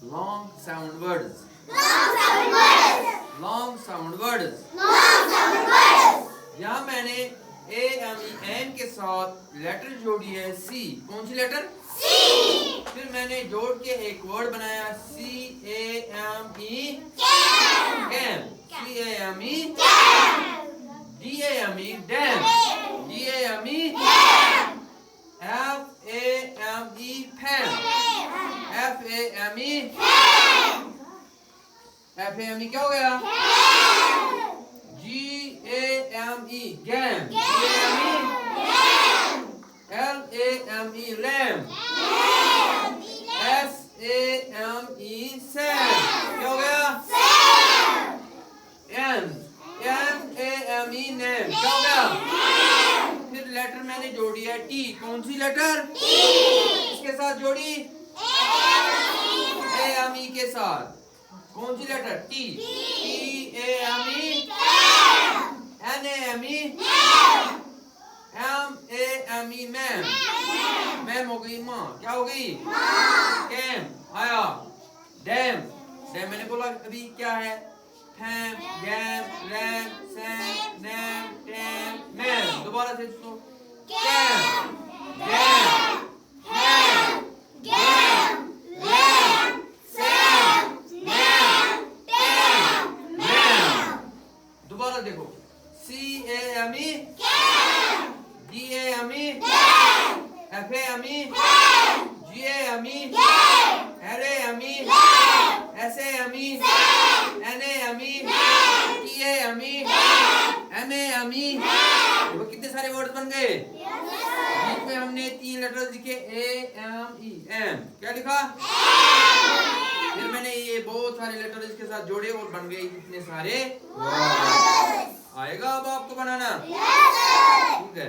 Long sound words. Long sound words. यहाँ मैंने ए यानी एन के साथ लेटर जोड़ी है सी। कौन सी लेटर? सी। फिर मैंने जोड़ के एक वर्ड बनाया CAME came. CAME DAME dame. DAME FAME fame. FAME FAME क्या हो गया? GAME game. GAME LAME lame. SAME same. क्या हो गया? NAME name. क्या हो गया? फिर लेटर मैंने जोड़ी है टी। कौन सी लेटर? इसके साथ जोड़ी AME के साथ। कौन सी letter? T. TAME NAME MAME मैम। मैम हो गई माँ। क्या हो गई? कैम आया। डैम। डैम मैंने बोला अभी क्या है? Fame game ram same name tame ma'am. दोबारा से सुनो। Came game fame game ram same name tame ma'am. दोबारा देखो। CAME DAME FAME GAME LAME SAME NAME TAME MAME। देखो कितने सारे वर्ड्स बन गए। बीच में हमने 3 लेटर्स लिखे AME एम। क्या लिखा? फिर मैंने ये बहुत सारे लेटर्स इसके साथ जोड़े और बन गए इतने सारे। आएगा अब आपको बनाना? ठीक है।